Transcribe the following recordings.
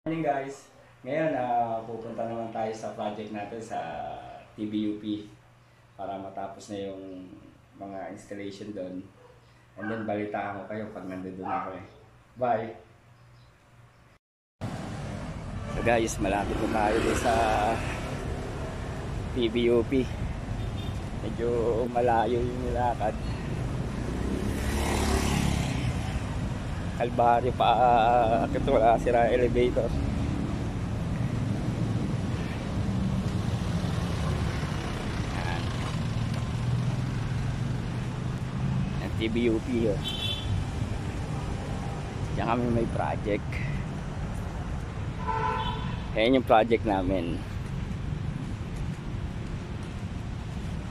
Morning guys, ngayon pupunta naman tayo sa project natin sa TBUP para matapos na yung mga installation doon. And then balitaan ko kayo pag nandun ako eh. Bye! So guys, malapit na tayo doon sa TBUP. Medyo malayo yung nilakad. Kalbaryo pa, ito wala sira elevator. Yan TBUP yun. Diyan kami may project. Yan yung project namin.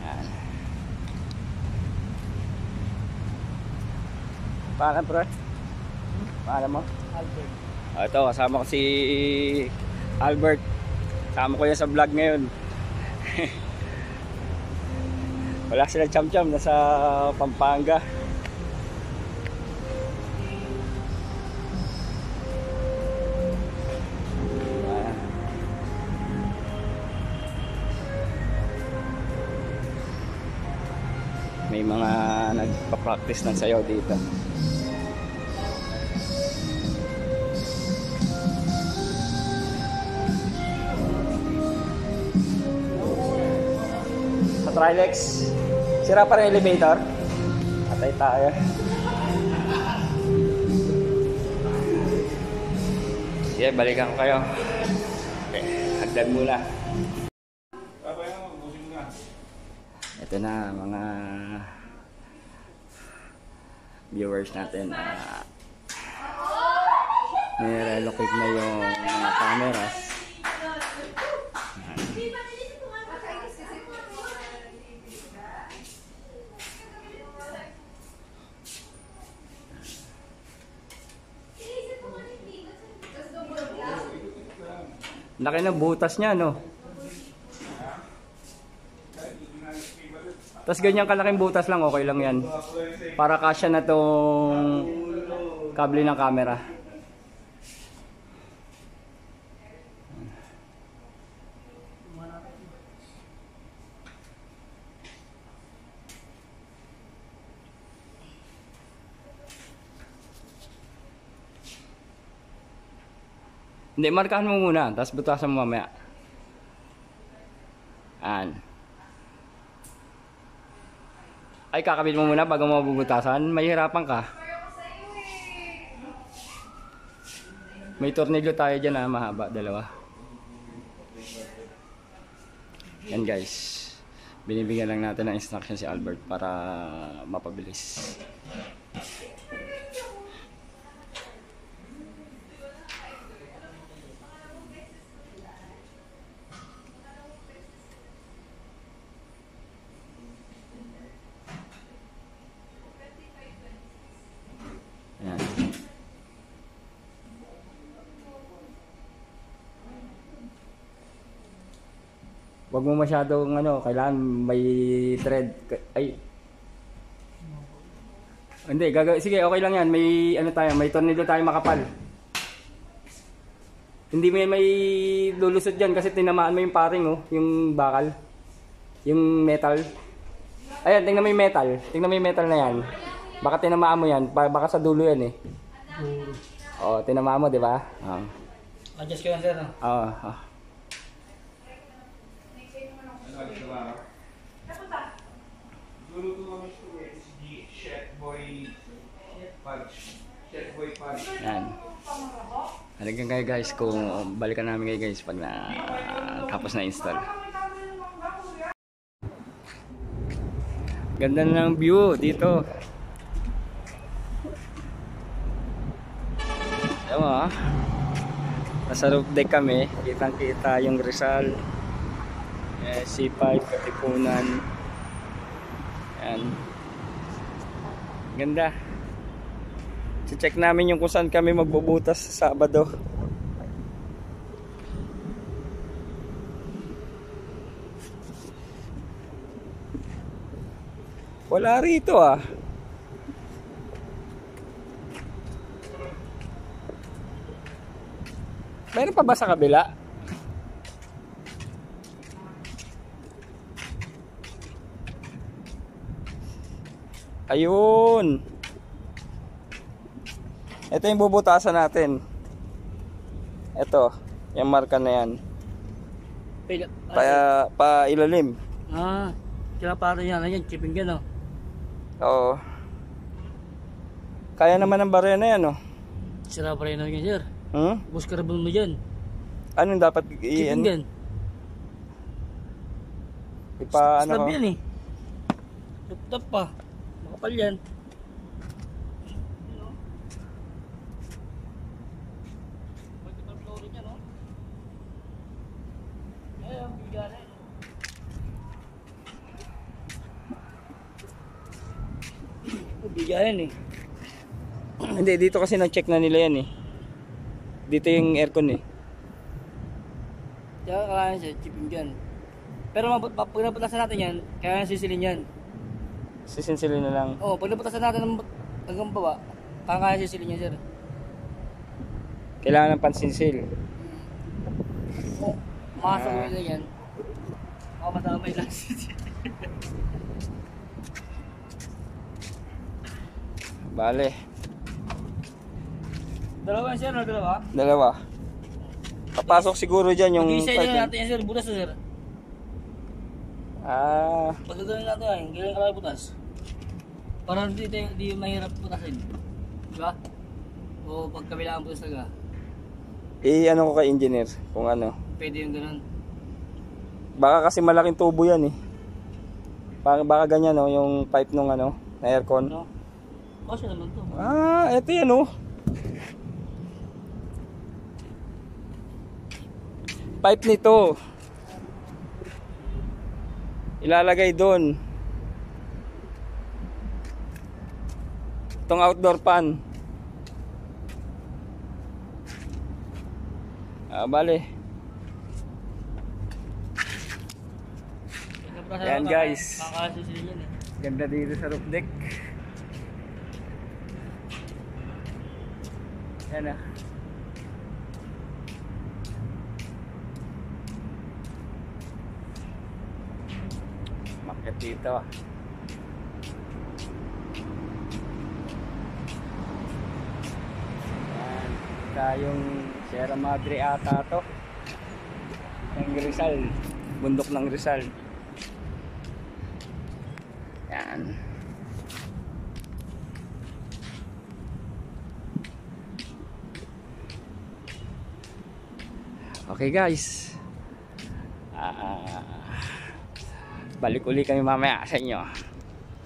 Yan. Paano bro? Paano mo? Albert. Ito, kasama ko si Albert. Kasama ko yan sa vlog ngayon. Wala sila cham-cham, nasa Pampanga. May mga nagpa-practice ng sayaw dito. Trilex, sira pa rin elevator. Atay tayo. Sige, balikan ko kayo. Okay, hagdan muna. Ito na mga viewers natin. Nire-relocate na yung mga cameras. Laki na butas niya, no? Tapos ganyan kalaking butas lang, okay lang yan. Para kasya na tong kable ng camera. Hindi, markahan mo muna, tapos butasan mo mamaya. Yan. Ay, kakabit mo muna bago mo bubutasan. Mahihirapan ka. May tornilyo tayo dyan na mahaba, dalawa. Yan guys. Binibigyan lang natin ng instruction si Albert para mapabilis. Ayan. Huwag mo masyadong kailangan may thread. Ay. Hindi, sige, okay lang yan. May may tornilyo tayo makapal. Hindi may lulusot diyan kasi tinamaan mo yung paring, yung bakal. Yung metal. Ayan, tingnan mo yung metal. Tingnan mo yung metal na yan. Baka tinamaan mo yan, baka sa dulo yan eh. Oo, tinamaan mo, di ba? Adjust ko lang sir, no? Oo. Yan. Halika kayo guys, kung balikan namin kayo guys pag tapos na install. Ganda na ng view dito. Tama, nasa roof deck kami, kitang kita yung Rizal, C5, Katipunan. Yan, ganda. Check namin yung kung saan kami magbubutas sa Sabado. Wala rito ah. Meron pa ba sa kabila? Ayun. Ito yung bubutasan natin. Ito, yung marka na yan. Pa ilalim. Kaya para yan, ayan, chipping yan, oh. Oo. Kaya naman ng barya na yan, oh. Sira pa rin yan, sir. Bus carbon mo dyan. Anong dapat Chipping yan. Ipa ano? Slab yan, eh. Tap pa. Makapal yan. Bigayan eh. Hindi, dito kasi nag-check na nila yan eh. Dito yung aircon eh. Kaya kaya siya, chipping dyan. Pero pag naputasan natin yan, kaya sisilin yan. Sisinsilin na lang. Oo, pag naputasan natin hanggang baba, kaya sisilin yan, sir. Kailangan ng pansinsil. Makasok mo na yan. Makapasama yung last. Bale. Dalawa yan, sir, no? Dalawa? Dalawa. Papasok siguro dyan yung... Mag-isa yan natin yan, sir. Butas na, sir. Pagdadalhin natin yan, kailangan ka lang butas. Para di mahirap butasin. Diba? O pag kabilaan butas talaga. Ano ko kay engineer kung ano. Pwede yung ganun. Baka kasi malaking tubo yan eh. Baka ganyan no, yung pipe nung ano, na aircon. No? Kasi naman to. Eto yan oh. Pipe nito. Ilalagay doon. Itong outdoor fan. Bale. Yan guys. Makakasisilin yan eh. Ganda dito sa roof deck. Yan ah. Market dito. Yan. Yung Sierra Madre ata to. Ng Rizal. Bundok ng Rizal. Yan. Okay guys. Balik uli kami mamaya sa inyo.